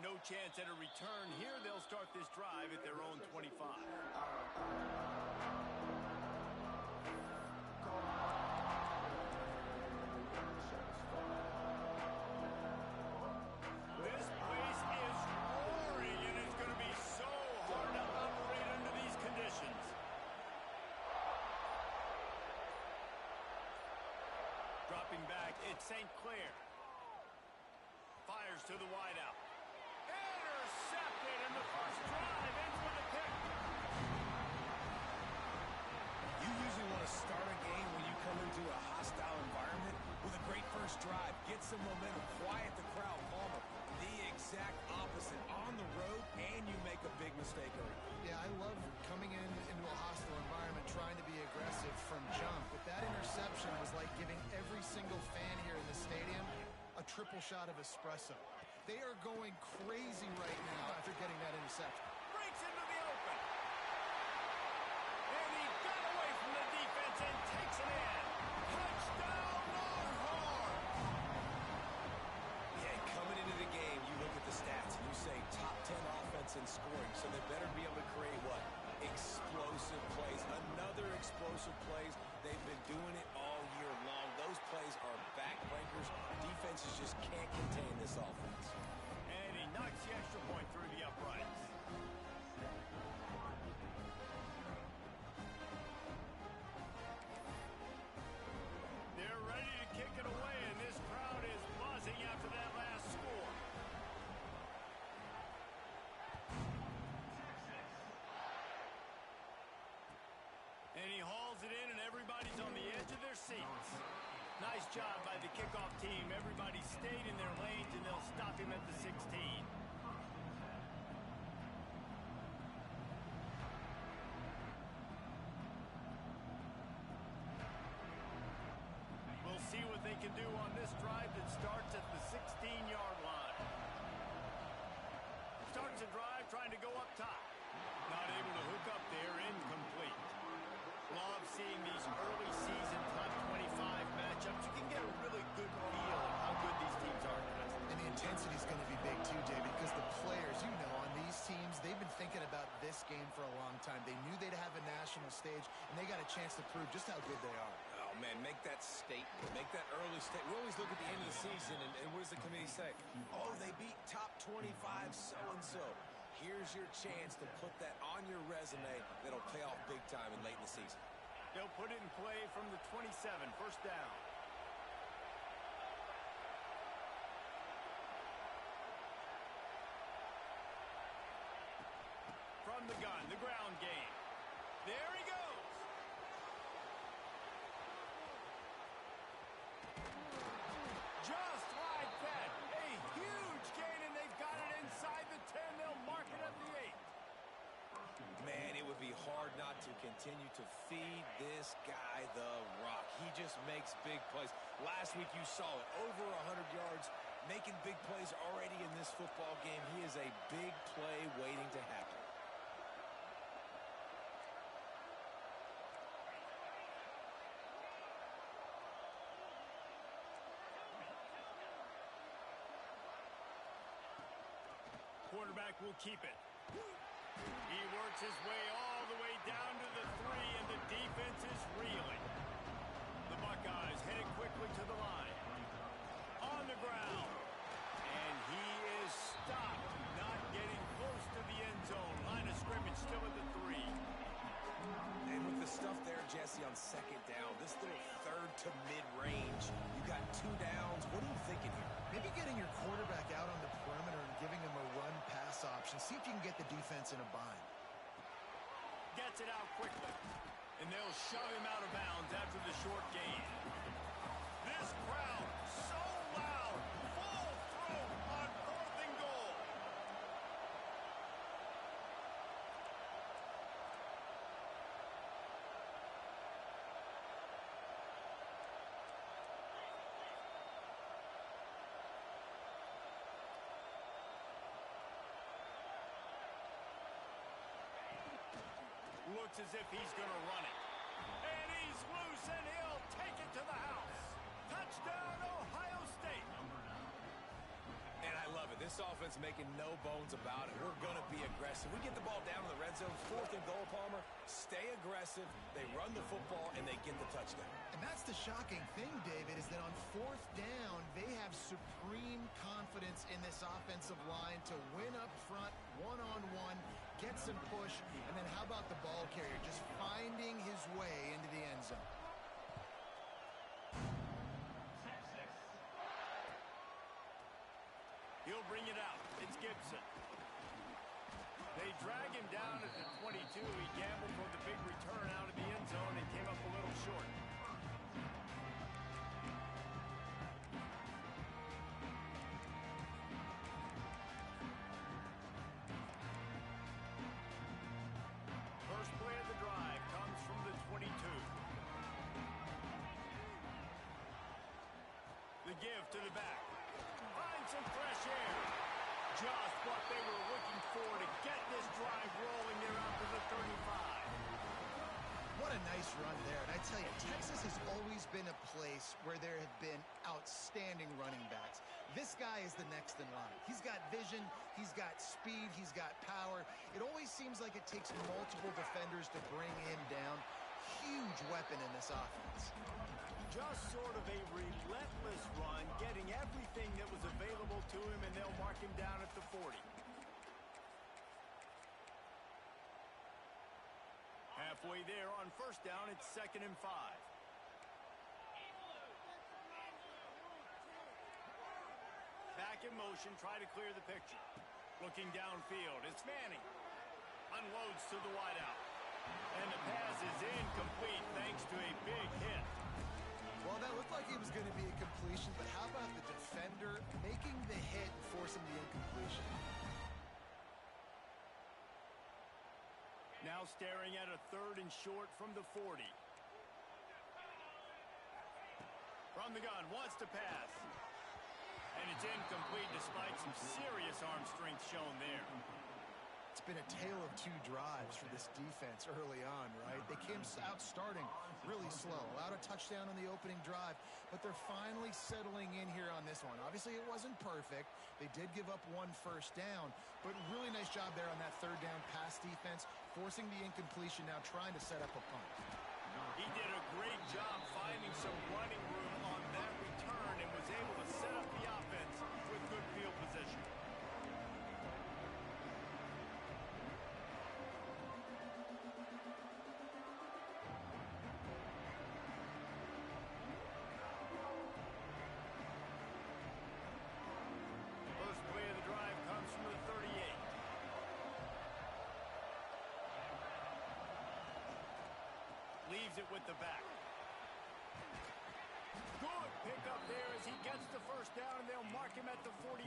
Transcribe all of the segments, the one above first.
showing no chance at a return here. They'll start this drive at their own 25. This place is roaring, and it's going to be so hard to operate under these conditions. Dropping back, it's St. Clair. Fires to the wideout. Intercepted, and the first drive ends with a pick. You usually want to start a game when you come into a hostile environment with a great first drive. Get some momentum, quiet the crowd, Palmer. The exact opposite. On the road, and you make a big mistake early. Yeah, I love coming into a hostile environment, trying to be aggressive from jump. But that interception was like giving every single fan here in the stadium a triple shot of espresso. They are going crazy right now after getting that interception. Breaks into the open. And he got away from the defense and takes it in. Touchdown, Longhorns! Yeah, coming into the game, you look at the stats and you say top 10 offense in scoring, so they better be able to create what? Explosive plays. Another explosive plays. They've been doing it all year long. Those plays are backbreakers. Defenses just can't contain this offense. And he knocks the extra point through the uprights. They're ready to kick it away, and this crowd is buzzing after that last score. And he hauls it in, and everybody's on the edge of their seats. Nice job by the kickoff team. Everybody stayed in their lanes, and they'll stop him at the 16. We'll see what they can do on this drive that starts at the 16-yard line. Starts a drive trying to go up top. Not able to hook up there, incomplete. Love seeing these early season top 25 matchups. You can get a really good feel of how good these teams are, guys. And the intensity is going to be big too, Jay, because the players, you know, on these teams, they've been thinking about this game for a long time. They knew they'd have a national stage, and they got a chance to prove just how good they are. Oh, man, make that statement. Make that early statement. We always look at the end of the season, and what does the committee say? Oh, they beat top 25 so-and-so. Here's your chance to put that on your resume that'll pay off big time and late in the season. They'll put it in play from the 27, first down. From the gun, the ground game. There he goes. Just like that. A huge gain, and they've got it inside the 10. They'll mark it at the 8. Man, it would be hard not to continue to feed this guy the rock. He just makes big plays. Last week you saw it, over 100 yards, making big plays already in this football game. He is a big play waiting to happen. Quarterback will keep it. He works his way all the way down to the 3, and the defense is reeling. The Buckeyes headed quickly to the line. On the ground. And he is stopped, not getting close to the end zone. Line of scrimmage still at the 3. And with the stuff there, Jesse, on second down, this little third to mid-range, you got 2 downs. What are you thinking here? Maybe getting your quarterback out on the perimeter and giving him a run-pass option. See if you can get the defense in a bind. Gets it out quickly. And they'll shove him out of bounds after the short gain. This crowd, so loud, full throat on 4th and goal. Looks as if he's going to run it. And he's loose, and he'll take it to the house. Touchdown, Ohio State. And I love it. This offense making no bones about it. We're going to be aggressive. We get the ball down in the red zone, 4th and goal, Palmer. Stay aggressive. They run the football, and they get the touchdown. And that's the shocking thing, David, is that on 4th down, they have supreme confidence in this offensive line to win up front, one-on-one, get some push, and then how about the ball carrier just finding his way into the end zone? He'll bring it out. It's Gibson. They drag him down at the 22. He gambled for the big return out of the end zone and came up a little short. First play of the drive comes from the 22. The give to the back. Find some fresh air. Just what they were looking for to get this drive rolling there out to the 35. What a nice run there. And I tell you, Texas has always been a place where there have been outstanding running backs. This guy is the next in line. He's got vision, he's got speed, he's got power. It always seems like it takes multiple defenders to bring him down. Huge weapon in this offense. Just sort of a relentless run, getting everything that was available to him, and they'll mark him down at the 40. Halfway there on first down, it's 2nd and 5. Back in motion, try to clear the picture. Looking downfield, it's Manning. Unloads to the wideout. And the pass is incomplete thanks to a big hit. Well, that looked like it was going to be a completion, but how about the defender making the hit and forcing the incompletion? Now staring at a 3rd and short from the 40. From the gun, wants to pass. And it's incomplete despite some serious arm strength shown there. It's been a tale of 2 drives for this defense early on, right? They came out starting really slow, allowed a touchdown on the opening drive, but they're finally settling in here on this one. Obviously, it wasn't perfect. They did give up 1 first down, but really nice job there on that 3rd down pass defense, forcing the incompletion, now trying to set up a punt. He did a great job finding some running room on that return and was able to set up the offense with good field position. First play of the drive comes from the 38. Leaves it with the back. Good pickup there as he gets the first down, and they'll mark him at the 48.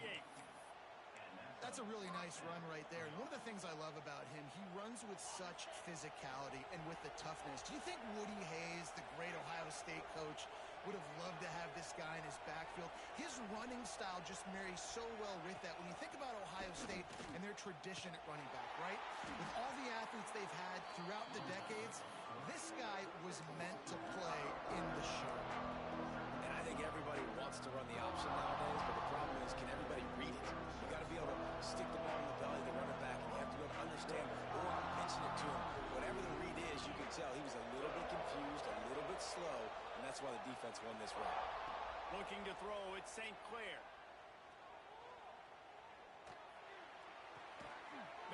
That's a really nice run right there. And one of the things I love about him, he runs with such physicality and with the toughness. Do you think Woody Hayes, the great Ohio State coach, would have loved to have this guy in his backfield? His running style just marries so well with that. When you think about Ohio State and their tradition at running back, right? With all the athletes they've had throughout the decades, this guy was meant to play in the show. And I think everybody wants to run the option nowadays, but the problem is, can everybody read it? You got to be able to stick the ball in the belly of the running back, and you have to be able to understand or pitching it to him. Whatever the read is, you can tell he was a little bit confused, a little bit slow, and that's why the defense won this round. Looking to throw, it's St. Clair.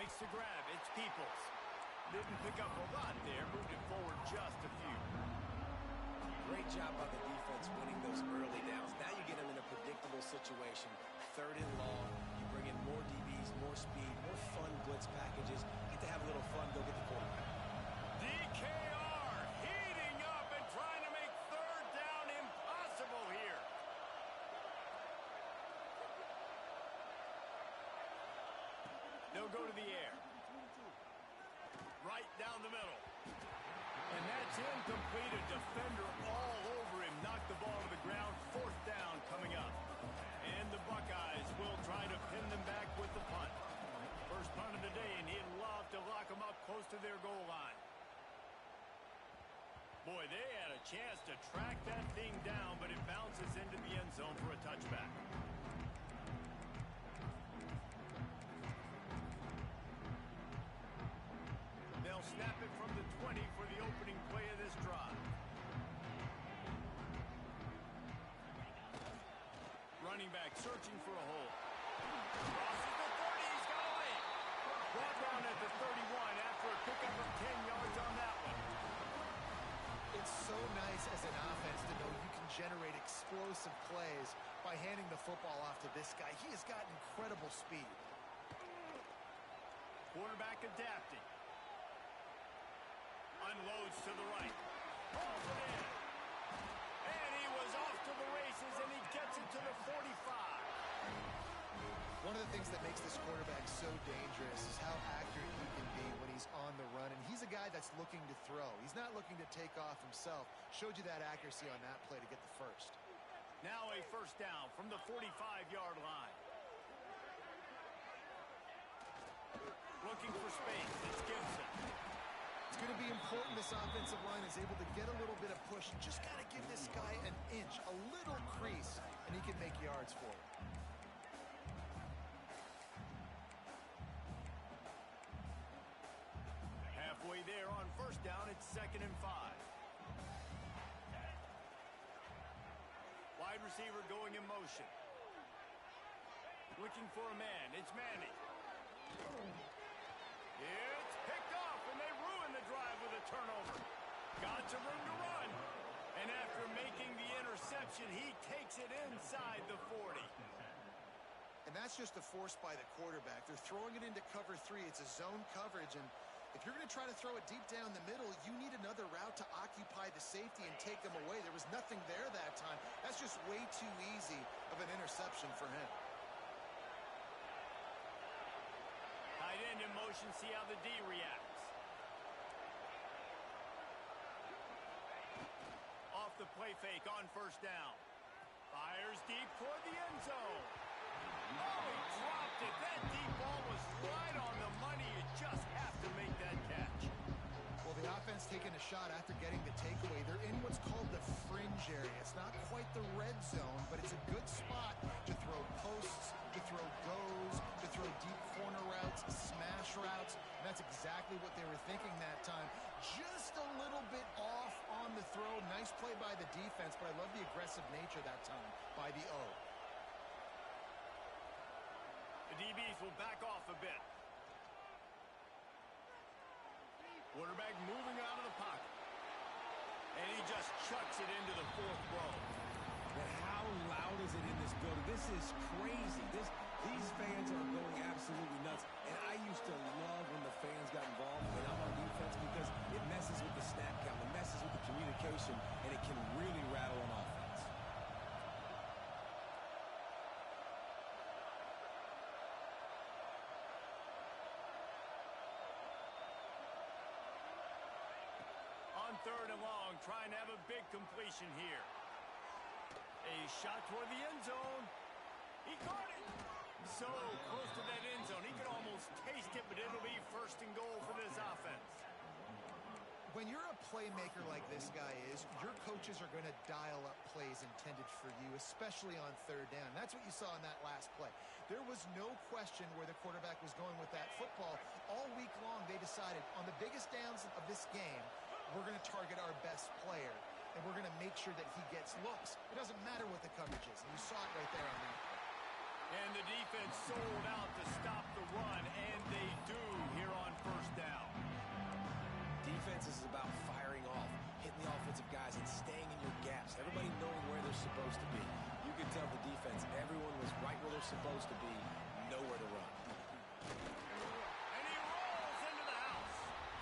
Makes the grab, it's Peoples. Didn't pick up a lot there, moved it forward just a few. Great job by the defense winning those early downs. Now you get them in a predictable situation. 3rd and long, you bring in more DBs, more speed, more fun blitz packages. Get to have a little fun, go get the quarterback. DKR heating up and trying to make 3rd down impossible here. They'll go to the air. Right down the middle. And that's incomplete. A defender all over him. Knocked the ball to the ground. 4th down coming up. And the Buckeyes will try to pin them back with the punt. First punt of the day, and he'd love to lock them up close to their goal line. Boy, they had a chance to track that thing down, but it bounces into the end zone for a touchback. running back searching for a hole. Crosses the 30. He's got a lane. Brought down at the 31 after a pickup of 10 yards on that one. It's so nice as an offense to know you can generate explosive plays by handing the football off to this guy. He has got incredible speed. Quarterback adapting. Unloads to the right. Pulls it in. And he was off to the races, and he gets it to the 45. One of the things that makes this quarterback so dangerous is how accurate he can be when he's on the run. And he's a guy that's looking to throw. He's not looking to take off himself. Showed you that accuracy on that play to get the first. Now a first down from the 45-yard line. Looking for space. It's Gibson. It's going to be important this offensive line is able to get a little bit of push. Just got to give this guy an inch, a little crease, and he can make yards for it. Halfway there on first down, it's 2nd and 5. Wide receiver going in motion. Looking for a man. It's Manning. It's picked off, and they ruin the drive with a turnover. Got some room to run. And after making the interception, he takes it inside the 40. And that's just a force by the quarterback. They're throwing it into cover 3. It's a zone coverage, and if you're going to try to throw it deep down the middle, you need another route to occupy the safety and take them away. There was nothing there that time. That's just way too easy of an interception for him. Tight end in motion, see how the D reacts. Off the play fake on first down. Fires deep toward the end zone. Oh, he dropped it. That deep ball was right on the money. You just have to make that catch. Well, the offense taking a shot after getting the takeaway. They're in what's called the fringe area. It's not quite the red zone, but it's a good spot to throw posts, to throw goes, to throw deep corner routes, smash routes. And that's exactly what they were thinking that time. Just a little bit off on the throw. Nice play by the defense, but I love the aggressive nature that time by the O. The DBs will back off a bit. Quarterback moving out of the pocket. And he just chucks it into the 4th row. But how loud is it in this building? This is crazy. These fans are going absolutely nuts. And I used to love when the fans got involved when I'm on defense because it messes with the snap count, it messes with the communication, and it can really rattle an offense. On 3rd and long, trying to have a big completion here. A shot toward the end zone. He caught it. So close to that end zone. He could almost taste it, but it'll be 1st and goal for this offense. When you're a playmaker like this guy is, your coaches are going to dial up plays intended for you, especially on 3rd down. That's what you saw in that last play. There was no question where the quarterback was going with that football. All week long, they decided on the biggest downs of this game, we're going to target our best player, and we're going to make sure that he gets looks. It doesn't matter what the coverage is, and you saw it right there on that. And the defense sold out to stop the run, and they do here on 1st down. Defense is about firing off, hitting the offensive guys, and staying in your gaps. Everybody knowing where they're supposed to be. You can tell the defense, everyone was right where they're supposed to be, nowhere to run. And he rolls into the house.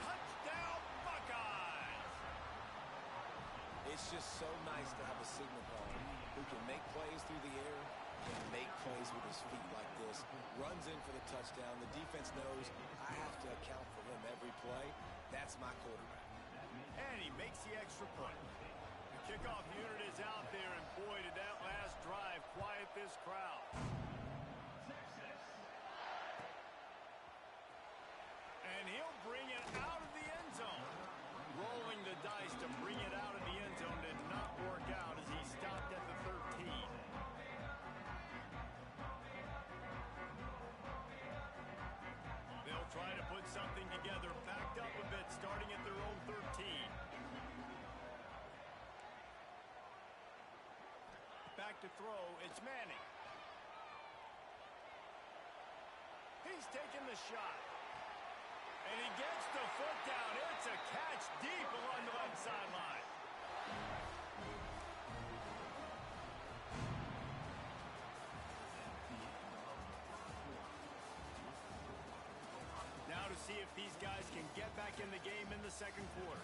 Touchdown, Buckeyes! It's just so nice to have a signal caller who can make plays through the air and make plays with his feet like this. Runs in for the touchdown. The defense knows I have to account for him every play. That's my quarterback. And he makes the extra point. The kickoff unit is out there, and boy, did that last drive quiet this crowd. And he'll bring it out of the end zone. Rolling the dice to bring it out of the end zone did not work out as he stopped at the 13. They'll try to put something together, backed up a bit, starting at their own 13. Back to throw, it's Manning. he's taking the shot. And he gets the foot down. It's a catch deep along the left sideline. Now to see if these guys can get back in the game in the second quarter.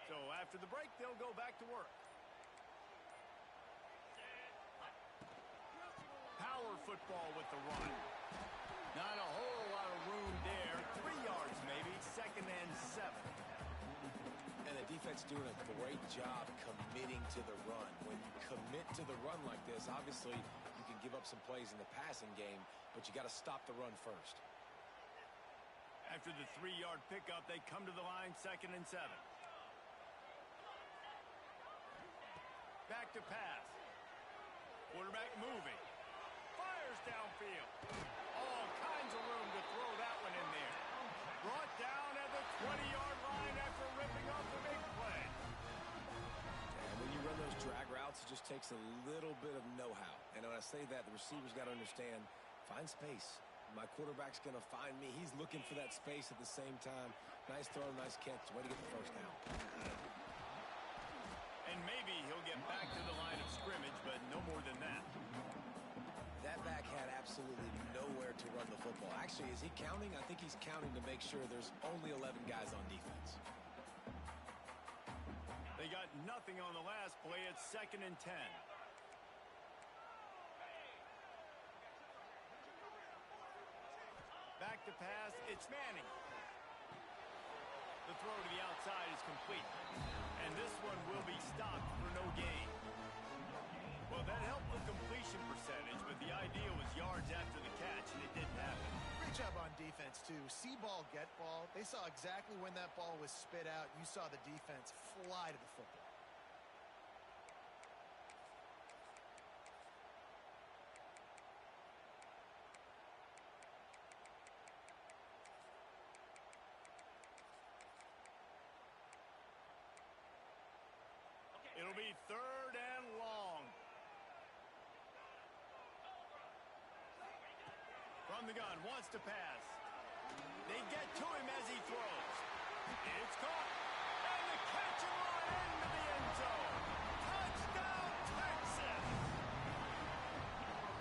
So after the break, they'll go back to work. Power football with the run. Not a whole lot of room there. 3 yards maybe, 2nd and 7. And the defense doing a great job committing to the run. When you commit to the run like this, obviously you can give up some plays in the passing game, but you got to stop the run first. After the 3-yard pickup, they come to the line, 2nd and 7. Back to pass. Quarterback moving. Fires downfield. All kinds of room to throw that one in there. Brought down at the 20-yard line after ripping off the big play. And when you run those drag routes, it just takes a little bit of know-how. And when I say that, the receiver's got to understand, find space. My quarterback's going to find me. He's looking for that space at the same time. Nice throw, nice catch. Way to get the first down. And maybe he'll get back to the line of scrimmage, but no more than that. That back had absolutely nowhere to run the football. Actually, is he counting? I think he's counting to make sure there's only 11 guys on defense. They got nothing on the last play. It's 2nd and 10. Back to pass. It's Manning. The throw to the outside is complete. And this one will be stopped for no gain. Well, that helped the completion percentage, but the idea was yards after the catch, and it didn't happen. Great job on defense, too. See ball, get ball. They saw exactly when that ball was spit out. You saw the defense fly to the football. It'll be 3rd and long. From the gun, wants to pass. They get to him as he throws. It's caught. And the catch and run into the end zone. Touchdown, Texas!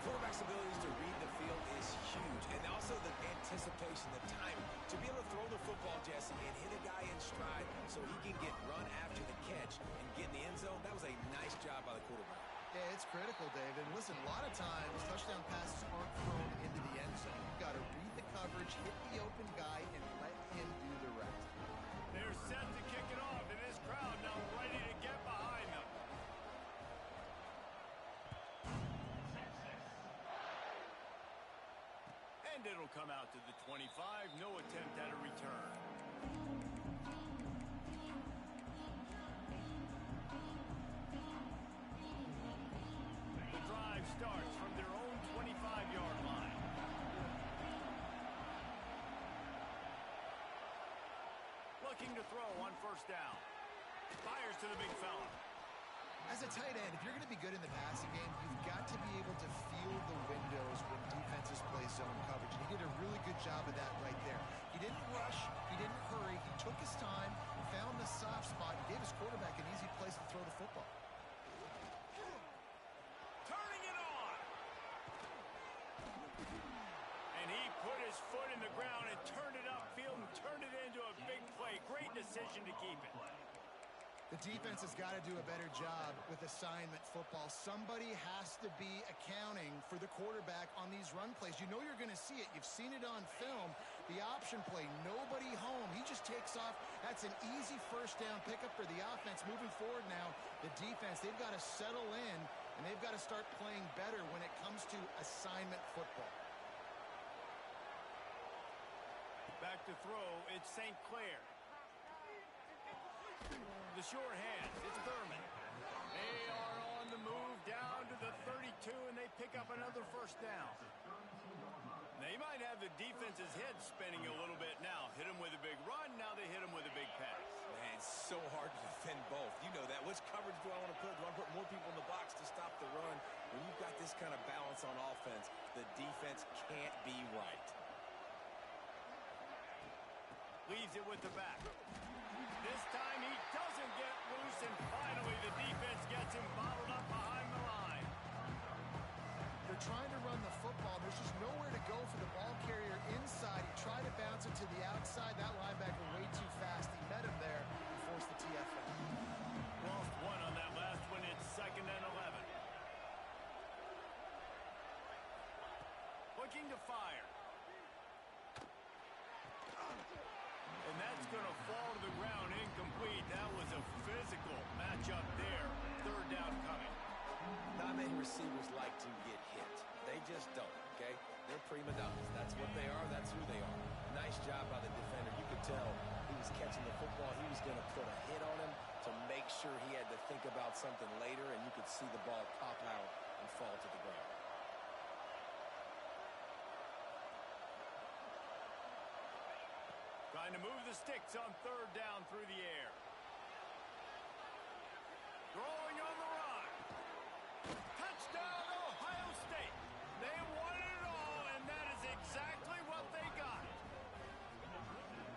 Quarterback's abilities to read the field is huge. And also the anticipation, the time to be able to throw the football, Jesse, and hit a guy in stride so he can get run after the catch and get in the end zone. That was a nice job by the quarterback. Yeah, it's critical, David. And listen, a lot of times touchdown passes aren't thrown into the end zone. You've got to read the coverage, hit the open guy, and let him do the rest. They're set to kick it off, and this crowd now ready to get behind them. And it'll come out to the 25. No attempt at a return. The drive starts from their own 25-yard line. Looking to throw on 1st down. Fires to the big fella. As a tight end, if you're going to be good in the passing game, you've got to be able to feel the windows when defenses play zone coverage. And he did a really good job of that right there. He didn't rush. He didn't hurry. He took his time, found the soft spot, and gave his quarterback an easy place to throw the football. Turning it on. And he put his foot in the ground and turned it upfield and turned it into a big play. Great decision to keep it. The defense has got to do a better job with assignment football. Somebody has to be accounting for the quarterback on these run plays. You know you're going to see it. You've seen it on film. The option play, nobody home. He just takes off. That's an easy 1st down pickup for the offense. Moving forward now, the defense, they've got to settle in, and they've got to start playing better when it comes to assignment football. Back to throw, it's St. Clair. The short hands, it's Thurman. They are on the move down to the 32, and they pick up another 1st down. He might have the defense's head spinning a little bit now. Hit him with a big run, now they hit him with a big pass. Man, it's so hard to defend both. You know that. Which coverage do I want to put? Do I put more people in the box to stop the run? When you've got this kind of balance on offense, the defense can't be right. Leaves it with the back. This time he doesn't get loose, and finally the defense gets him bottled up behind the line. They're trying to run the football. There's just nowhere to go for the ball carrier inside. He tried to bounce it to the outside. That linebacker way too fast. He met him there and forced the TFL. Lost one on that last one. It's 2nd and 11. Looking to fire. And that's going to fall to the ground incomplete. That was a physical matchup there. 3rd down coming. Not many receivers like to get hit. They just don't, okay? They're prima donnas. That's what they are. That's who they are. Nice job by the defender. You could tell he was catching the football. He was going to put a hit on him to make sure he had to think about something later, and you could see the ball pop out and fall to the ground. Trying to move the sticks on 3rd down through the air. Throwing on the run. Touchdown, Ohio State. They wanted it all, and that is exactly what they got.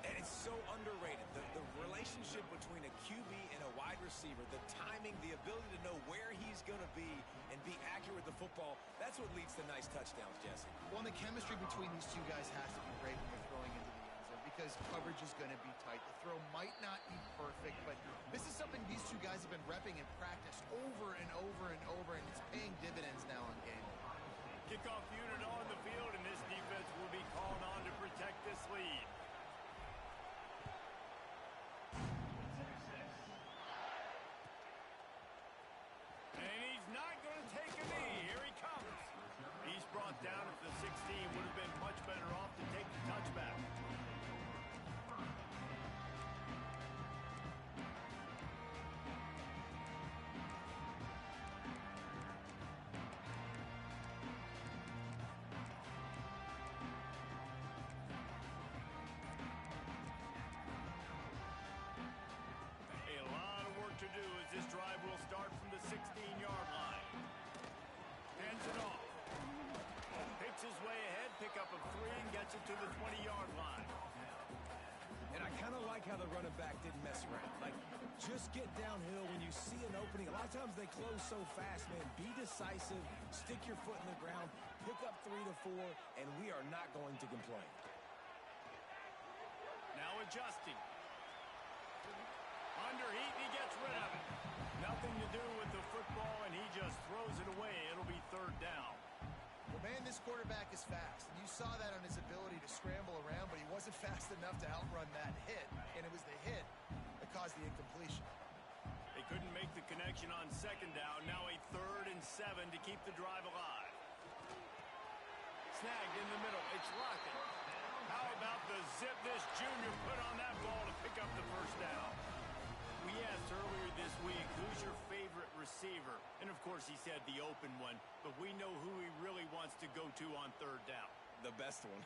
And it's so underrated. The relationship between a QB and a wide receiver, the timing, the ability to know where he's going to be and be accurate with the football, that's what leads to nice touchdowns, Jesse. Well, and the chemistry between these two guys has to be great when they're throwing into the end zone because coverage is going to be tight. The throw might not be perfect, but this is something these two guys have been repping in practice over and over and over, and it's paying dividends now in game. Kickoff unit on the field, and this defense will be called on to protect this lead. And he's not going to take a knee. Here he comes. He's brought down at the 16. Would have been much better off to take the touchback. A lot of work to do as this drive will start from the 16-yard line. Hands it off. Picks his way ahead, pick up a 3, and gets it to the 20-yard line. And I kind of like how the running back didn't mess around. Like, just get downhill when you see an opening. A lot of times they close so fast, man. Be decisive, stick your foot in the ground, pick up 3 to 4, and we are not going to complain. Now adjusting. Under heat, he gets rid of it. Nothing to do with the football, and he just throws it away. It'll be 3rd down. Well, man, this quarterback is fast. And you saw that on his ability to scramble around, but he wasn't fast enough to outrun that hit. And it was the hit that caused the incompletion. They couldn't make the connection on 2nd down. Now a 3rd and 7 to keep the drive alive. Snagged in the middle. It's Lockett. How about the zip this junior put on that ball to pick up the 1st down? We asked earlier this week, who's your favorite receiver? And, of course, he said the open one, but we know who he really wants to go to on 3rd down. The best one.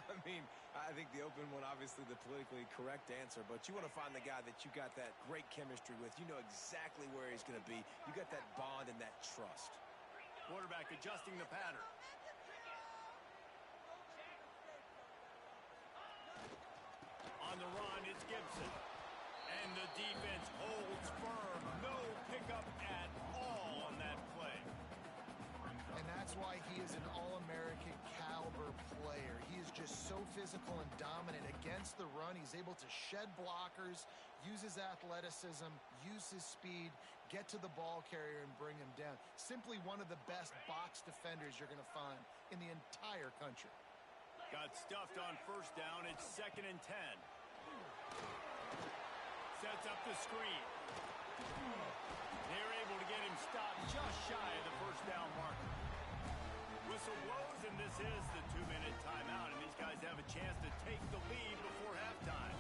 I mean, I think the open one, obviously the politically correct answer, but you want to find the guy that you got that great chemistry with. You know exactly where he's going to be. You got that bond and that trust. Quarterback adjusting the pattern. On the run, it's Gibson. And the defense holds firm. No pickup at all on that play. And that's why he is an All-American caliber player. He is just so physical and dominant against the run. He's able to shed blockers, use his athleticism, use his speed, get to the ball carrier and bring him down. Simply one of the best box defenders you're going to find in the entire country. Got stuffed on 1st down. It's 2nd and 10. Sets up the screen. They're able to get him stopped just shy of the 1st down marker. Whistle blows, and this is the 2-minute timeout, and these guys have a chance to take the lead before halftime.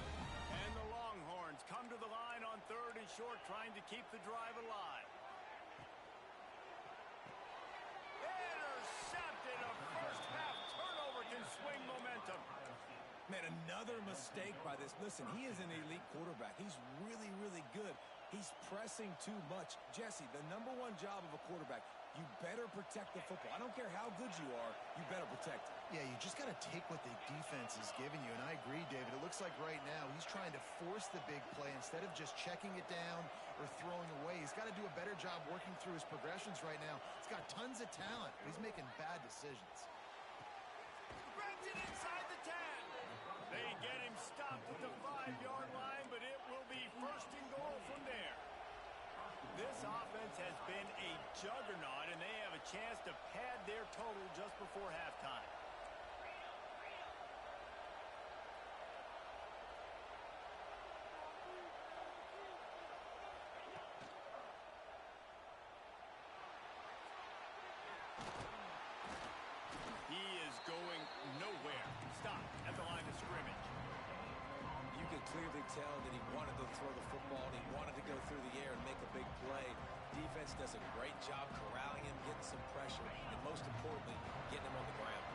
And the Longhorns come to the line on 3rd and short, trying to keep the drive alive. Intercepted. A first half turnover can swing And another mistake by this. Listen, he is an elite quarterback. He's really, really good. He's pressing too much. Jesse, the #1 job of a quarterback, you better protect the football. I don't care how good you are, you better protect it. Yeah, you just got to take what the defense is giving you. And I agree, David. It looks like right now he's trying to force the big play instead of just checking it down or throwing away. He's got to do a better job working through his progressions right now. He's got tons of talent. He's making bad decisions. Grabs it inside the 10. They get him stopped at the 5-yard line, but it will be 1st and goal from there. This offense has been a juggernaut, and they have a chance to pad their total just before halftime. He is going nowhere. Stop at the line of scrimmage. You could clearly tell that he wanted to throw the football and he wanted to go through the air and make a big play. Defense does a great job corralling him, getting some pressure, and most importantly, getting him on the ground.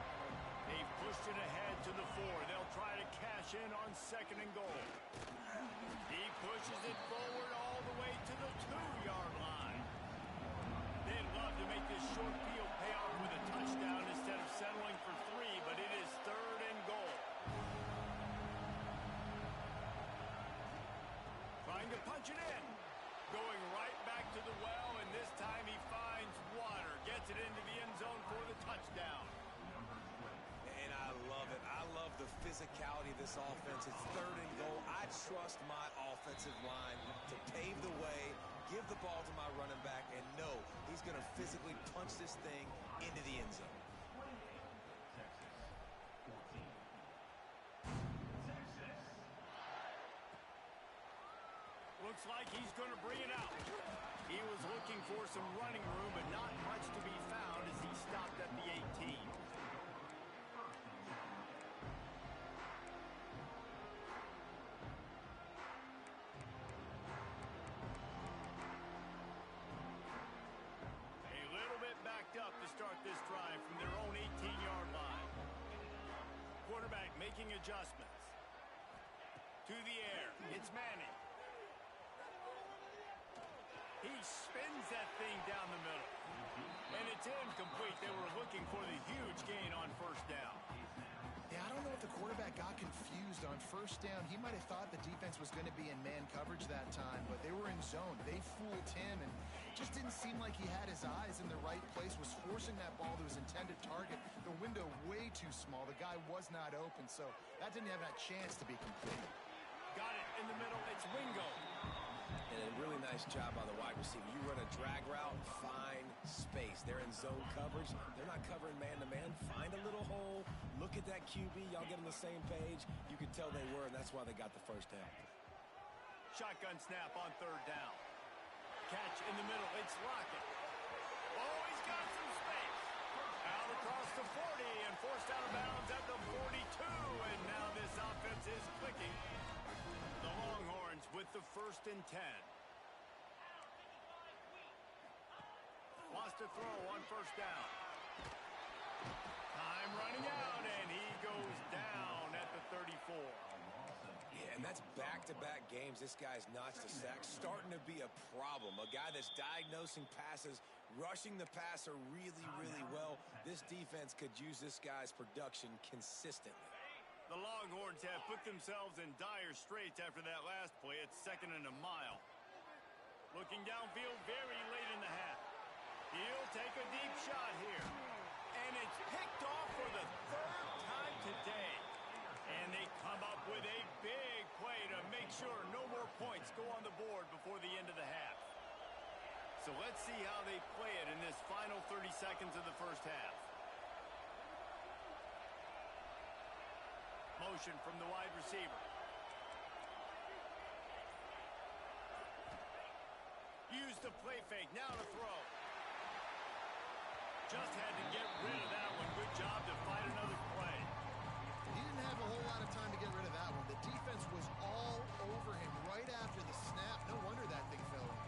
They've pushed it ahead to the 4. They'll try to cash in on 2nd and goal. He pushes it forward all the way to the 2-yard line. They'd love to make this short field pay off with a touchdown instead of settling for 3, but it is 3rd and goal. Trying to punch it in. Going right back to the well, and this time he finds water. Gets it into the end zone for the touchdown. And I love it. I love the physicality of this offense. It's 3rd and goal. I trust my offensive line to pave the way, give the ball to my running back, and know he's going to physically punch this thing into the end zone. Looks like he's going to bring it out. He was looking for some running room, but not much to be found as he stopped at the 18. A little bit backed up to start this drive from their own 18-yard line. Quarterback making adjustments. To the air. It's Manning. He spins that thing down the middle. And it's incomplete. They were looking for the huge gain on 1st down. Yeah, I don't know if the quarterback got confused on 1st down. He might have thought the defense was going to be in man coverage that time, but they were in zone. They fooled him, and just didn't seem like he had his eyes in the right place, was forcing that ball to his intended target. The window way too small. The guy was not open, so that didn't have that chance to be complete. Got it in the middle. It's Wingo. And a really nice job by the wide receiver. You run a drag route, find space. They're in zone coverage. They're not covering man-to-man. Find a little hole. Look at that QB. Y'all get on the same page. You could tell they were, and that's why they got the 1st down. Shotgun snap on 3rd down. Catch in the middle. It's Lockett. Oh, he's got some space. Out across the 40 and forced out of bounds at the 42. And now this offense is clicking. The Longhorns with the 1st and 10. Lost a throw on 1st down. Time running out, and he goes down at the 34. Yeah, and that's back-to-back games. This guy's notched a sack. Starting to be a problem. A guy that's diagnosing passes, rushing the passer really, really well. This defense could use this guy's production consistently. The Longhorns have put themselves in dire straits after that last play. It's 2nd and a mile. Looking downfield very late in the half. He'll take a deep shot here. And it's picked off for the 3rd time today. And they come up with a big play to make sure no more points go on the board before the end of the half. So let's see how they play it in this final 30 seconds of the 1st half. Motion from the wide receiver. Use the play fake. Now to throw. Just had to get rid of that one. Good job to fight another play. He didn't have a whole lot of time to get rid of that one. The defense was all over him right after the snap. No wonder that thing fell in.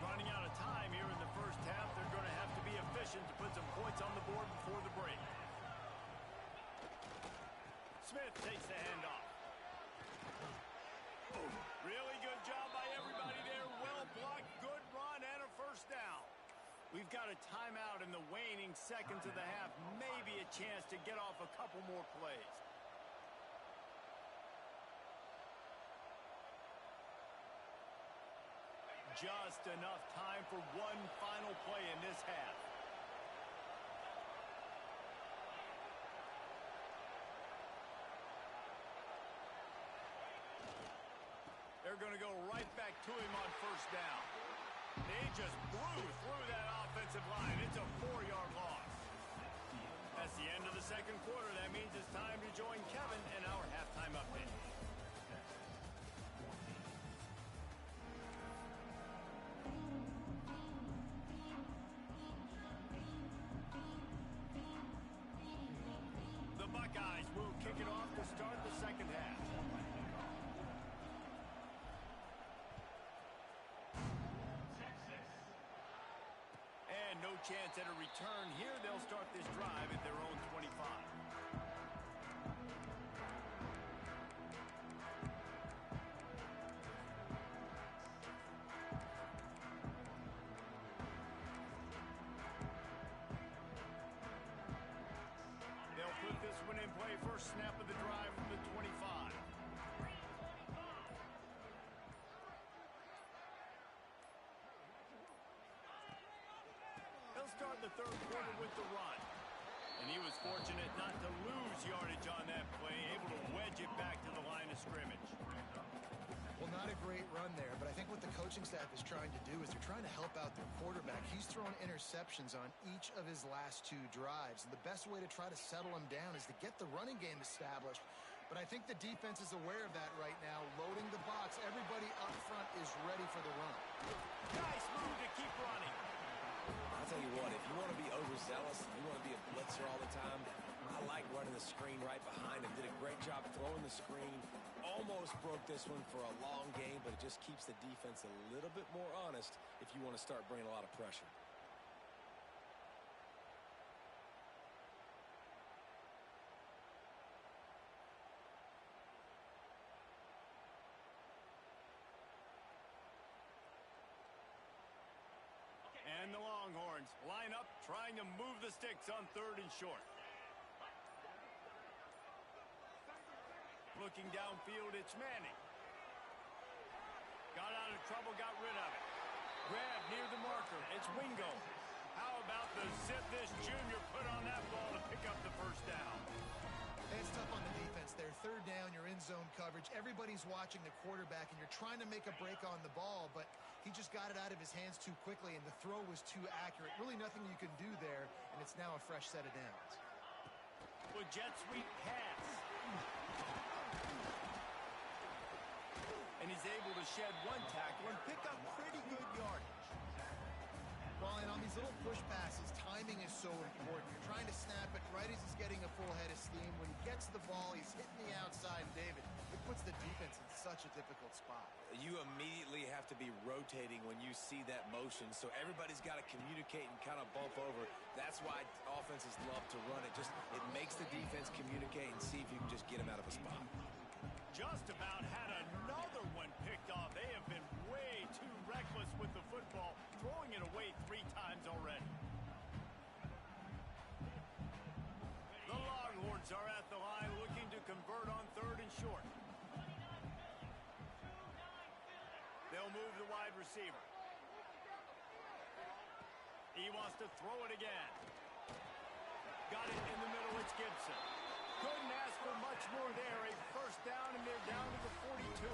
Running out of time. got a timeout in the waning seconds of the half. Maybe a chance to get off a couple more plays. Just enough time for one final play in this half. They're going to go right back to him on first down. They just blew through that offensive line. It's a 4-yard loss. That's the end of the second quarter. That means it's time to join Kevin in our halftime update. The Buckeyes will kick it off to start the second half. And no chance at a return here. They'll start this drive at their own 25. They'll put this one in play. First snap of the drive from the 25. They'll start the third quarter with the run. And he was fortunate not to lose yardage on that play, able to wedge it back to the line of scrimmage. Well, not a great run there, but I think what the coaching staff is trying to do is they're trying to help out their quarterback. He's thrown interceptions on each of his last 2 drives, and the best way to try to settle him down is to get the running game established. But I think the defense is aware of that right now, loading the box. Everybody up front is ready for the run. Nice move to keep running. I'll tell you what, if you want to be overzealous, if you want to be a blitzer all the time, I like running the screen right behind him. Did a great job throwing the screen. Almost broke this one for a long game, but it just keeps the defense a little bit more honest if you want to start bringing a lot of pressure. And the Longhorns line up, trying to move the sticks on 3rd and short. Looking downfield, it's Manning. Got out of trouble, got rid of it. Grab near the marker, it's Wingo. How about the zip this junior put on that ball to pick up the first down? It's tough on the defense there. 3rd down, you're in zone coverage. Everybody's watching the quarterback, and you're trying to make a break on the ball, but he just got it out of his hands too quickly, and the throw was too accurate. Really nothing you can do there, and it's now a fresh set of downs. Well, jet sweep pass. And he's able to shed one tackle and pick up pretty good yardage. Well, and on these little push passes, timing is so important. You're trying to snap it right as he's getting a full head of steam. When he gets the ball, he's hitting the outside, and David, it puts the defense in such a difficult spot. You immediately have to be rotating when you see that motion, so everybody's got to communicate and kind of bump over. That's why offenses love to run it. It makes the defense communicate and see if you can just get him out of a spot. Just about had another one picked off. They have been way too reckless with the football, throwing it away 3 times already. The Longhorns are at the line looking to convert on 3rd and short. They'll move the wide receiver. He wants to throw it again. Got it in the middle. It's Gibson. Couldn't ask for much more there. A first down, and they're down to the 42.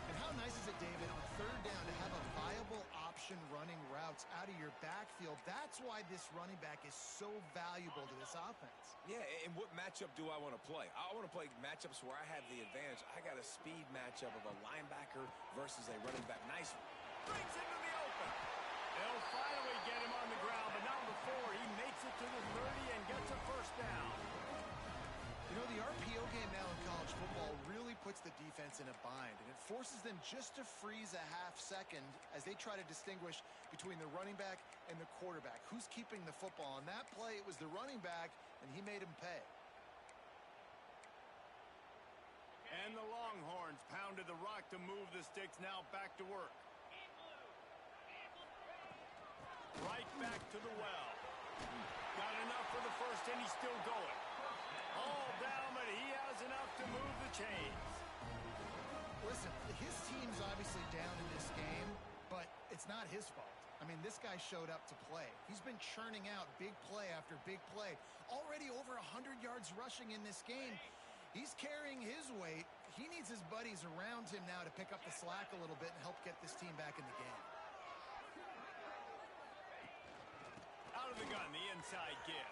And how nice is it, David, on 3rd down to have a viable option running routes out of your backfield? That's why this running back is so valuable to this offense. Yeah, and what matchup do I want to play? I want to play matchups where I have the advantage. I got a speed matchup of a linebacker versus a running back. Nice. Brings into the open. They'll finally get him on the ground, but not before he makes it to the 30 and gets a first down. You know, the RPO game now in college football really puts the defense in a bind, and it forces them just to freeze a half second as they try to distinguish between the running back and the quarterback. Who's keeping the football? On that play, it was the running back, and he made him pay. And the Longhorns pounded the rock to move the sticks, now back to work. Right back to the well. Got enough for the first, and he's still going. All down, but he has enough to move the chains. Listen, his team's obviously down in this game, but it's not his fault. I mean, this guy showed up to play. He's been churning out big play after big play. Already over 100 yards rushing in this game. He's carrying his weight. He needs his buddies around him now to pick up the slack a little bit and help get this team back in the game. Out of the gun, the inside give.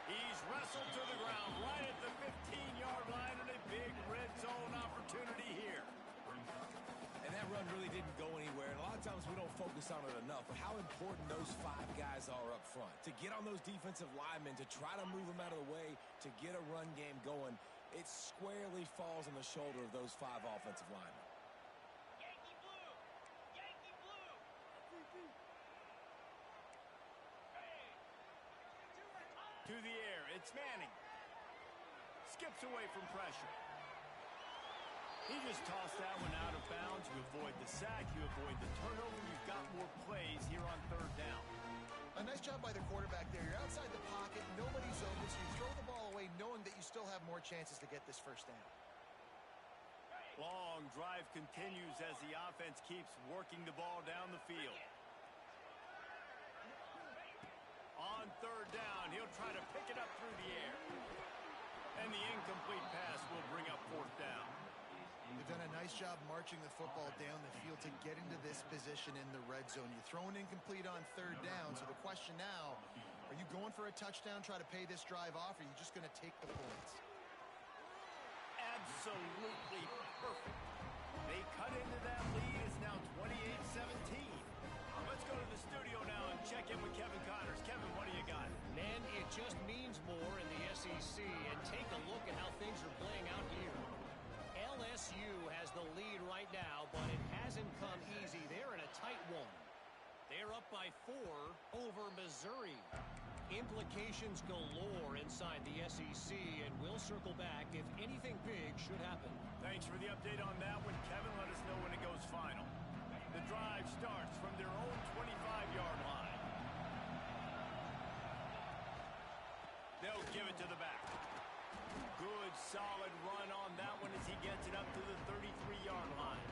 He's wrestled to the ground right at the 15-yard line, and a big red zone opportunity here. And that run really didn't go anywhere. And a lot of times we don't focus on it enough, but how important those 5 guys are up front. To get on those defensive linemen, to try to move them out of the way, to get a run game going, it squarely falls on the shoulder of those 5 offensive linemen. Yankee blue! Yankee blue! To the air, it's Manning. Skips away from pressure. He just tossed that one out of bounds. You avoid the sack, you avoid the turnover. You've got more plays here on third down. A nice job by the quarterback there. You're outside the pocket, nobody's open, so you throw the ball away knowing that you still have more chances to get this first down. Long drive continues as the offense keeps working the ball down the field. On third down, he'll try to pick it up through the air. And the incomplete pass will bring up fourth down. They've done a nice job marching the football down the field to get into this position in the red zone. You throw an incomplete on third down, so the question now, are you going for a touchdown, try to pay this drive off, or are you just going to take the points? Absolutely perfect. They cut into that lead. It's now 28-17. Let's go to the studio now and check in with Kevin Connors. Kevin, what do you got? Man, it just means more in the SEC, and take a look at how things are playing out here. LSU has the lead right now, but it hasn't come easy. They're in a tight one. They're up by 4 over Missouri. Implications galore inside the SEC, and we'll circle back if anything big should happen. Thanks for the update on that one, Kevin. Let us know when it goes final. The drive starts from their own 25-yard line. They'll give it to the back. Good, solid run on that one as he gets it up to the 33-yard line.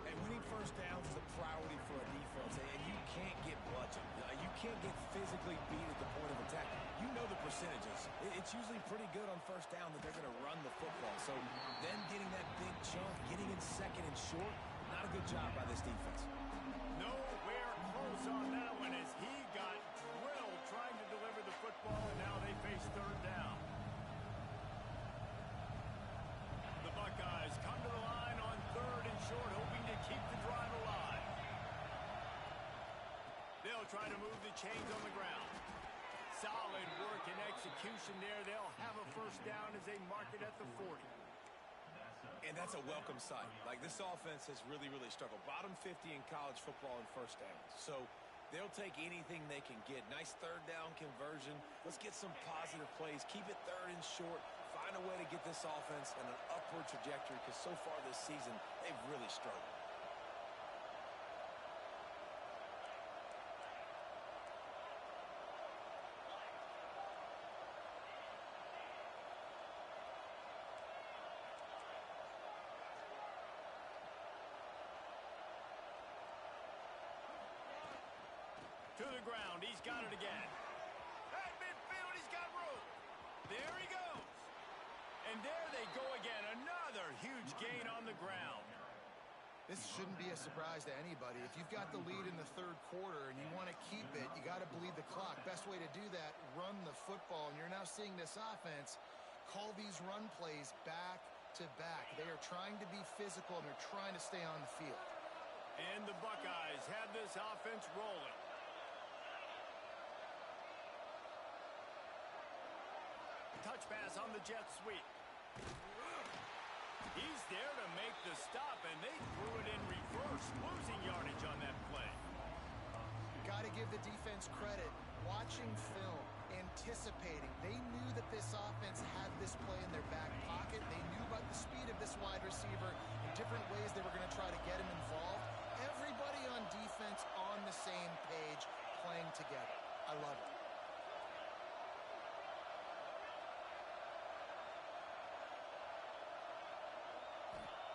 And winning first downs is a priority for a defense, and you can't get bludgeoned. You can't get physically beat at the point of attack. You know the percentages. It's usually pretty good on first down that they're going to run the football. So then getting that big chunk, getting in second and short, not a good job by this defense. Nowhere close on that one as he got drilled trying to deliver the football, and now they face third down. The Buckeyes come to the line on third and short, hoping to keep the drive alive. They'll try to move the chains on the ground. Solid work and execution there. They'll have a first down as they mark it at the 40. And that's a welcome sight. Like, this offense has really, really struggled. Bottom 50 in college football in first downs. So they'll take anything they can get. Nice third down conversion. Let's get some positive plays. Keep it third and short. Find a way to get this offense in an upward trajectory, because so far this season, they've really struggled. To the ground, he's got it again. At midfield, he's got room. There he goes. And there they go again. Another huge gain on the ground. This shouldn't be a surprise to anybody. If you've got the lead in the third quarter and you want to keep it, you got to bleed the clock. Best way to do that, run the football. And you're now seeing this offense call these run plays back to back. They are trying to be physical, and they're trying to stay on the field. And the Buckeyes have this offense rolling. Touch pass on the jet sweep. He's there to make the stop, and they threw it in reverse, losing yardage on that play. Got to give the defense credit. Watching film, anticipating. They knew that this offense had this play in their back pocket. They knew about the speed of this wide receiver. In different ways they were going to try to get him involved. Everybody on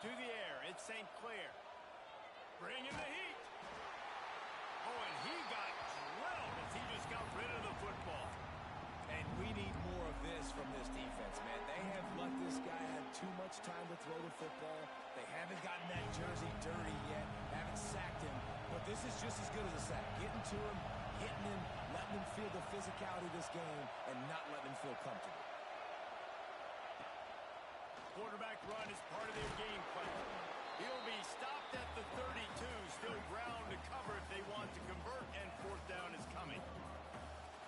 To the air, it's St. Clair. Bringing the heat. Oh, and he got drilled as he just got rid of the football. And we need more of this from this defense, man. They have let this guy have too much time to throw the football. They haven't gotten that jersey dirty yet, haven't sacked him. But this is just as good as a sack. Getting to him, hitting him, letting him feel the physicality of this game, and not letting him feel comfortable. Quarterback run is part of their game plan. He'll be stopped at the 32. Still ground to cover if they want to convert, and fourth down is coming.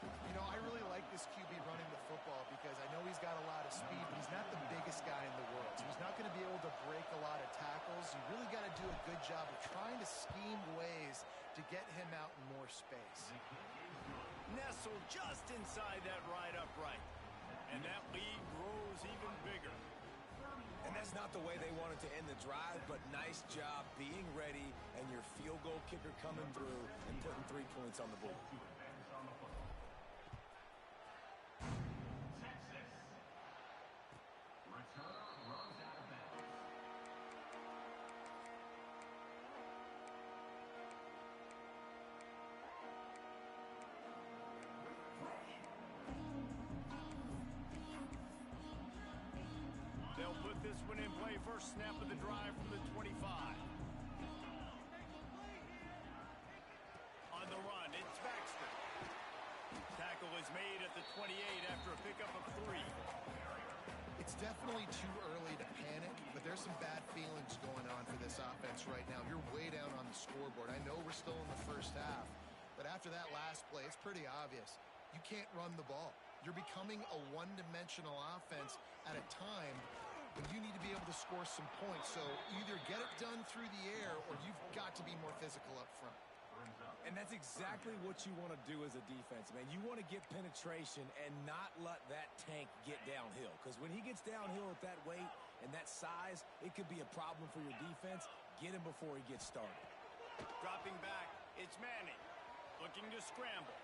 You know, I really like this QB running the football because I know he's got a lot of speed, but he's not the biggest guy in the world. So he's not going to be able to break a lot of tackles. You really got to do a good job of trying to scheme ways to get him out in more space. Nestled just inside that right upright. And that lead grows even bigger. And that's not the way they wanted to end the drive, but nice job being ready and your field goal kicker coming through and putting 3 points on the board. They'll put this one in play. First snap of the drive from the 25. On the run, it's Baxter. Tackle is made at the 28 after a pickup of 3. It's definitely too early to panic, but there's some bad feelings going on for this offense right now. You're way down on the scoreboard. I know we're still in the first half, but after that last play, it's pretty obvious. You can't run the ball. You're becoming a one-dimensional offense at a time when you need to be able to score some points. So either get it done through the air or you've got to be more physical up front. And that's exactly what you want to do as a defense, man. You want to get penetration and not let that tank get downhill. Because when he gets downhill at that weight and that size, it could be a problem for your defense. Get him before he gets started. Dropping back, it's Manning. Looking to scramble.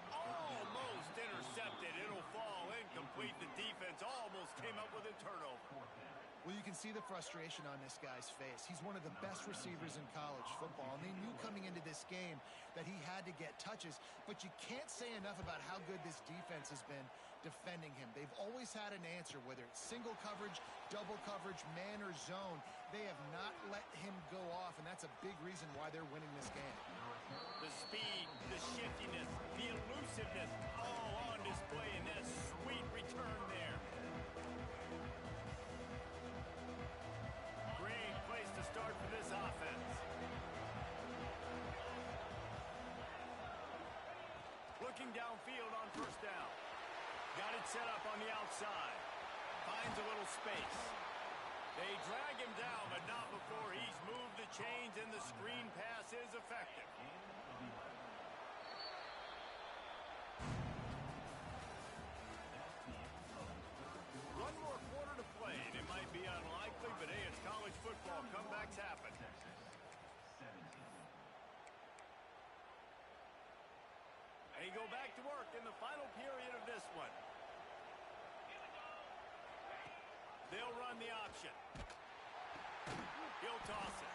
Almost intercepted. It'll fall incomplete. The defense almost came up with a turnover. Well, you can see the frustration on this guy's face. He's one of the best receivers in college football, and they knew coming into this game that he had to get touches, but you can't say enough about how good this defense has been defending him. They've always had an answer, whether it's single coverage, double coverage, man or zone. They have not let him go off, and that's a big reason why they're winning this game. The speed, the shiftiness, the elusiveness, all on display in that sweet return there. Great place to start for this offense. Looking downfield on first down. Got it set up on the outside. Finds a little space. They drag him down, but not before he's moved the chains, and the screen pass is effective. One more quarter to play, and it might be unlikely, but hey, it's college football. Comebacks happen. They go back to work in the final period of this one. They'll run the option. He'll toss it.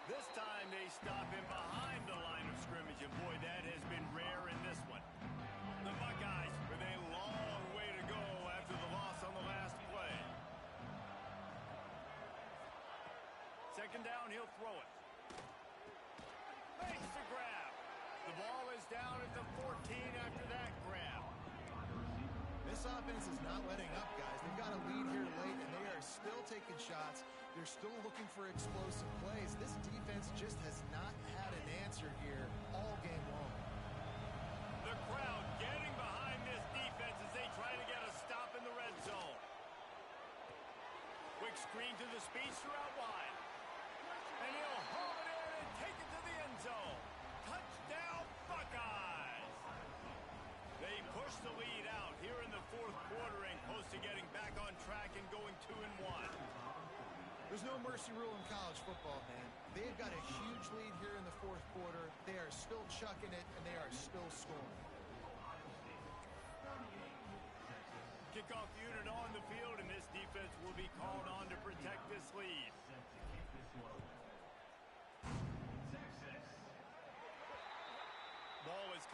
This time they stop him behind the line of scrimmage, and boy, that has been rare in this one. The Buckeyes with a long way to go after the loss on the last play. Second down, he'll throw it. Makes the grab. The ball is down at the 14 after that grab. This offense is not letting up, guys. They've got a lead here late, and they are still taking shots. They're still looking for explosive plays. This defense just has not had an answer here all game long. The crowd getting behind this defense as they try to get a stop in the red zone. Quick screen to the speedster out wide. And he'll haul it in and take it to the end zone. Touchdown, Buckeyes! They push the lead out here in the fourth quarter and close to getting back on track and going 2-1. There's no mercy rule in college football, man. They've got a huge lead here in the fourth quarter. They are still chucking it, and they are still scoring. Kickoff unit on the field, and this defense will be called on to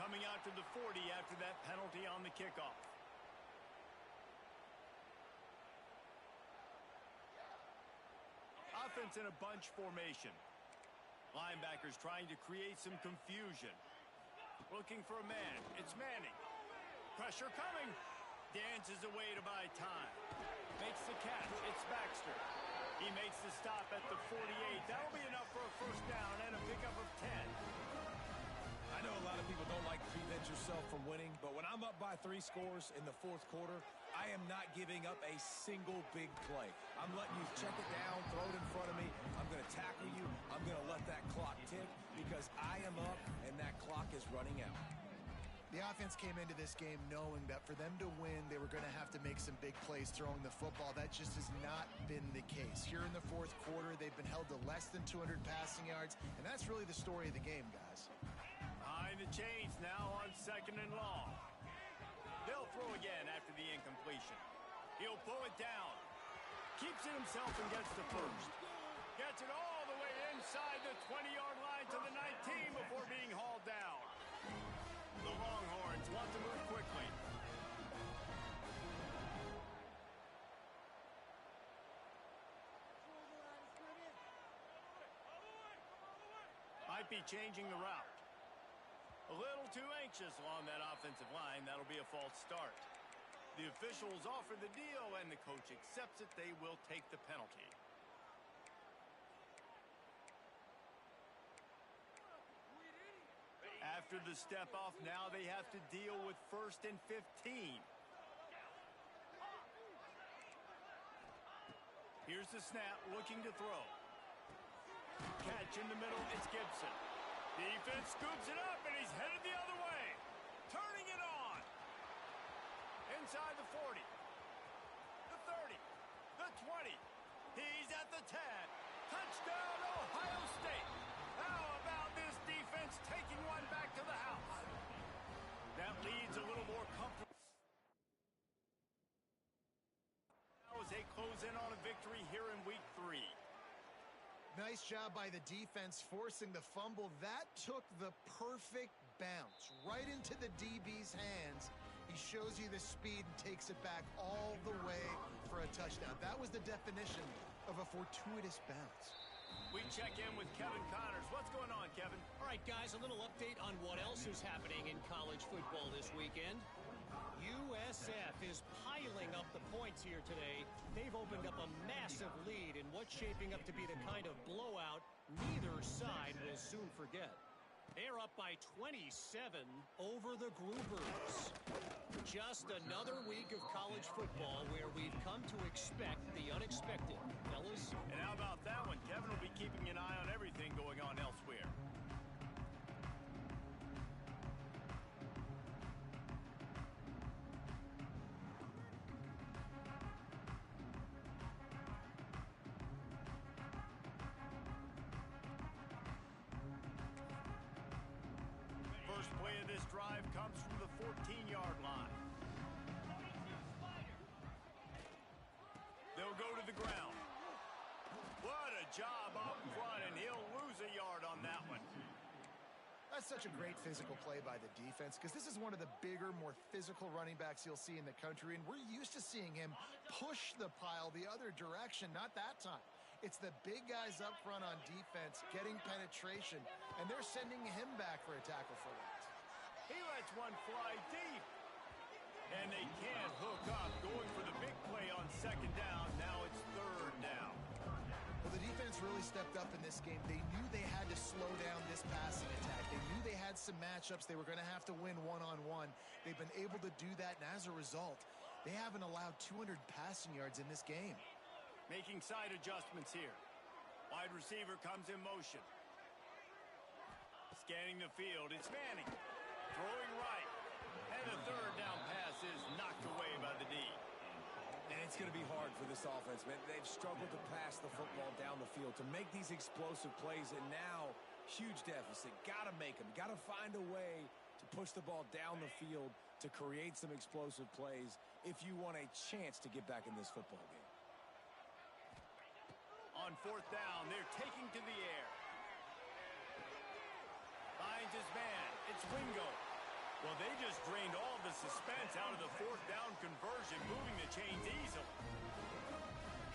coming out to the 40 after that penalty on the kickoff. Offense in a bunch formation. Linebackers trying to create some confusion. Looking for a man. It's Manning. Pressure coming. Dances away to buy time. Makes the catch. It's Baxter. He makes the stop at the 48. That'll be enough for a first down and a pickup of 10. I know a lot of people don't like to prevent yourself from winning, but when I'm up by 3 scores in the fourth quarter, I am not giving up a single big play. I'm letting you check it down, throw it in front of me. I'm going to tackle you. I'm going to let that clock tick because I am up and that clock is running out. The offense came into this game knowing that for them to win, they were going to have to make some big plays throwing the football. That just has not been the case. Here in the fourth quarter, they've been held to less than 200 passing yards, and that's really the story of the game, guys. Behind the chains now on 2nd and long. They'll throw again after the incompletion. He'll pull it down. Keeps it himself and gets the first. Gets it all the way inside the 20-yard line to the 19 before being hauled down. The Longhorns want to move quickly. Might be changing the route. A little too anxious along that offensive line. That'll be a false start. The officials offer the deal, and the coach accepts it. They will take the penalty. After the step-off, now they have to deal with 1st and 15. Here's the snap, looking to throw. Catch in the middle, it's Gibson. Defense scoops it up, and he's headed the other way. Turning it on. Inside the 40. The 30. The 20. He's at the 10. Touchdown, Ohio State. How about this defense taking one back to the house? That leads a little more comfortable. Now as they close in on a victory here in week 3. Nice job by the defense forcing the fumble. That took the perfect bounce right into the DB's hands. He shows you the speed and takes it back all the way for a touchdown. That was the definition of a fortuitous bounce. We check in with Kevin Connors. What's going on, Kevin? All right, guys, a little update on what else is happening in college football this weekend. USF is piling up the points here today. They've opened up a massive lead in what's shaping up to be the kind of blowout neither side will soon forget. They're up by 27 over the Groovers. Just another week of college football where we've come to expect the unexpected, fellas. And how about that one? Kevin will be keeping an eye on everything going on elsewhere. First play of this drive comes from the 14-yard line. They'll go to the ground. What a job up front, and he'll lose a yard on that one. That's such a great physical play by the defense because this is one of the bigger, more physical running backs you'll see in the country, and we're used to seeing him push the pile the other direction. Not that time. It's the big guys up front on defense getting penetration, and they're sending him back for a tackle for loss. He lets one fly deep. And they can't hook up, going for the big play on 2nd down. Now it's 3rd down. Well, the defense really stepped up in this game. They knew they had to slow down this passing attack. They knew they had some matchups they were going to have to win one-on-one. They've been able to do that, and as a result, they haven't allowed 200 passing yards in this game. Making side adjustments here. Wide receiver comes in motion. Scanning the field, it's Manning. Throwing right. And the 3rd down pass is knocked away by the D. And it's going to be hard for this offense, man. They've struggled to pass the football down the field to make these explosive plays, and now huge deficit. Got to make them. Got to find a way to push the ball down the field to create some explosive plays if you want a chance to get back in this football game. On 4th down, they're taking to the air. Finds his man. It's Wingo. Well, they just drained all the suspense out of the fourth down conversion, moving the chains easily.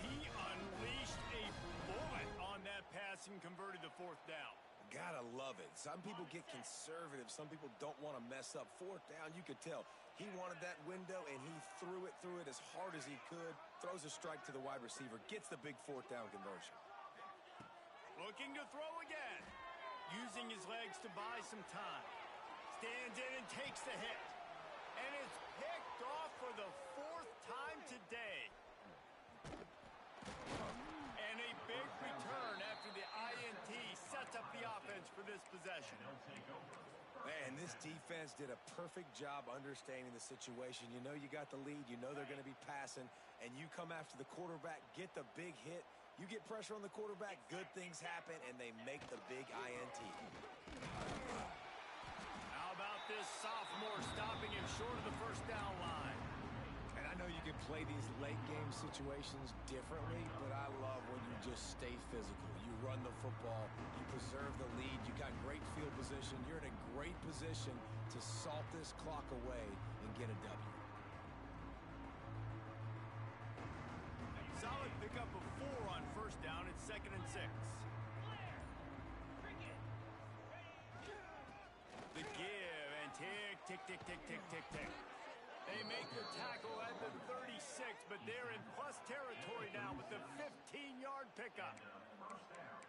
He unleashed a bullet on that pass and converted the fourth down. Gotta love it. Some people get conservative. Some people don't want to mess up. Fourth down, you could tell. He wanted that window, and he threw it as hard as he could. Throws a strike to the wide receiver. Gets the big fourth down conversion. Looking to throw again. Using his legs to buy some time. Stands in and takes the hit. And it's picked off for the fourth time today. And a big return after the INT sets up the offense for this possession. Man, this defense did a perfect job understanding the situation. You know you got the lead. You know they're going to be passing. And you come after the quarterback, get the big hit. You get pressure on the quarterback, good things happen, and they make the big INT. How about this sophomore stopping him short of the first down line? And I know you can play these late game situations differently, but I love when you just stay physical. You run the football, you preserve the lead, you got great field position. You're in a great position to salt this clock away and get a W. Solid pickup of 4 on first down. It's 2nd and 6. The give and tick, tick, tick, tick, tick, tick, tick. They make the tackle at the 36, but they're in plus territory now with the 15-yard pickup.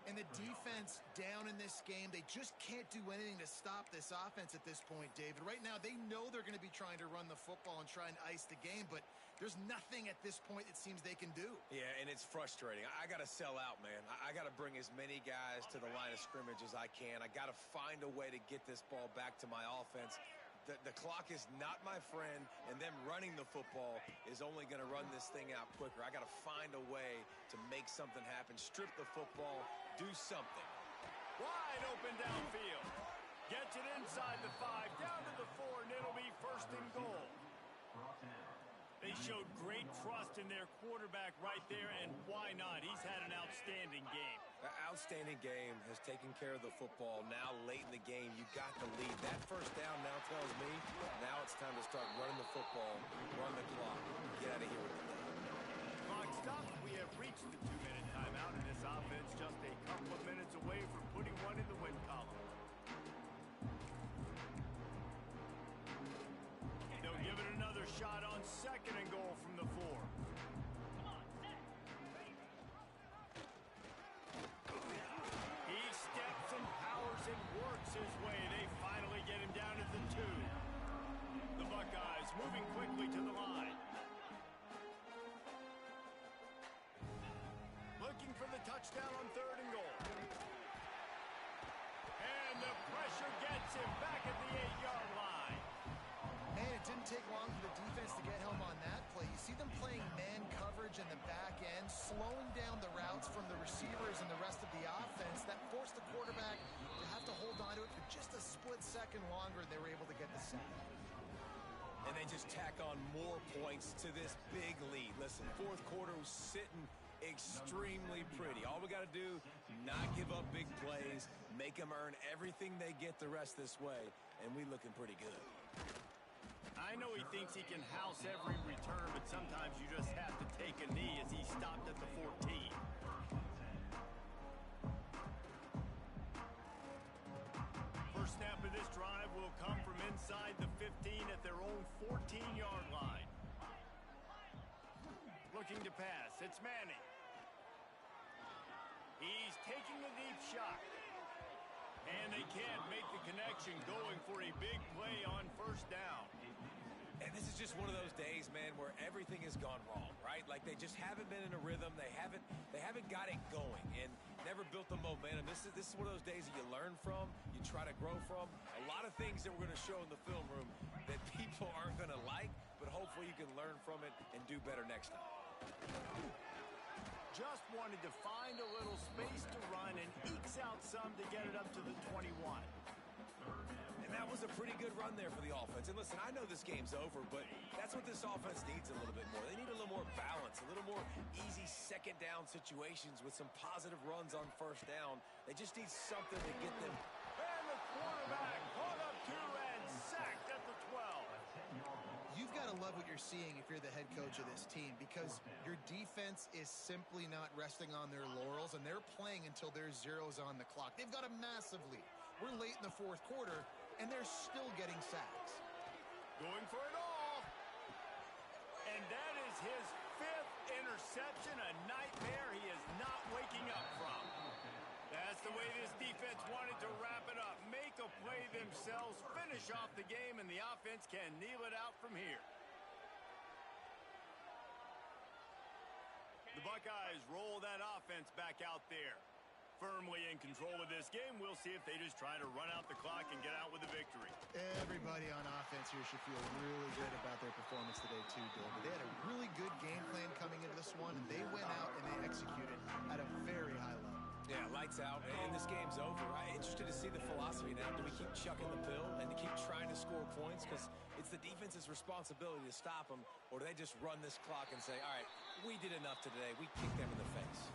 And the defense down in this game, they just can't do anything to stop this offense at this point, David. Right now, they know they're going to be trying to run the football and try and ice the game, but there's nothing at this point it seems they can do. Yeah, and it's frustrating. I got to sell out, man. I got to bring as many guys to the line of scrimmage as I can. I got to find a way to get this ball back to my offense. The clock is not my friend, and them running the football is only going to run this thing out quicker. I got to find a way to make something happen, strip the football, do something. Wide open downfield. Gets it inside the 5, down to the 4, and it'll be 1st and goal. They showed great trust in their quarterback right there, and why not? He's had an outstanding game. An outstanding game, has taken care of the football. Now, late in the game, you got the lead. That first down now tells me now it's time to start running the football, run the clock, get out of here with the day. Clock stopped. We have reached the 2-minute timeout, and this offense just a couple of minutes away from putting one in the win column. They'll give it another shot on 2nd and goal from the 4. He steps and powers and works his way. They finally get him down at the 2. The Buckeyes moving quickly to the line. Looking for the touchdown on 3rd and goal. And the pressure gets him back at the 8-yard line. Man, it didn't take long for the defense to get home on that play. You see them playing man coverage in the back end, slowing down the routes from the receivers and the rest of the offense. That forced the quarterback to have to hold on to it for just a split second longer, and they were able to get the sack. And they just tack on more points to this big lead. Listen, fourth quarter was sitting extremely pretty. All we got to do, not give up big plays, make them earn everything they get the rest this way, and we looking pretty good. I know he thinks he can house every return, but sometimes you just have to take a knee as he stopped at the 14. First snap of this drive will come from inside the 15 at their own 14-yard line. Looking to pass. It's Manning. He's taking a deep shot. And they can't make the connection, going for a big play on first down. And this is just one of those days, man, where everything has gone wrong, right? Like they just haven't been in a rhythm. They haven't got it going and never built the momentum. This is one of those days that you learn from, you try to grow from. A lot of things that we're going to show in the film room that people aren't going to like, but hopefully you can learn from it and do better next time. Just wanted to find a little space to run and ekes out some to get it up to the 21. And that was a pretty good run there for the offense. And listen, I know this game's over, but that's what this offense needs a little bit more. They need a little more balance, a little more easy second down situations with some positive runs on first down. They just need something to get them. And the quarterback caught up to and sacked at the got to love what you're seeing if you're the head coach of this team, because your defense is simply not resting on their laurels, and they're playing until there's zeros on the clock. They've got a massive lead. We're late in the fourth quarter, and they're still getting sacks. Going for it all. And that is his 5th interception, a nightmare he is not waking up from. That's the way this defense wanted to wrap it up. Make a play themselves, finish off the game, and the offense can kneel it out from here. The Buckeyes roll that offense back out there. Firmly in control of this game. We'll see if they just try to run out the clock and get out with a victory. Everybody on offense here should feel really good about their performance today too, David. They had a really good game plan coming into this one, and they went out and they executed at a very high level. Yeah, lights out, and this game's over. I'm interested to see the philosophy now. Do we keep chucking the pill and keep trying to score points? Because it's the defense's responsibility to stop them, or do they just run this clock and say, all right, we did enough today. We kicked them in the face.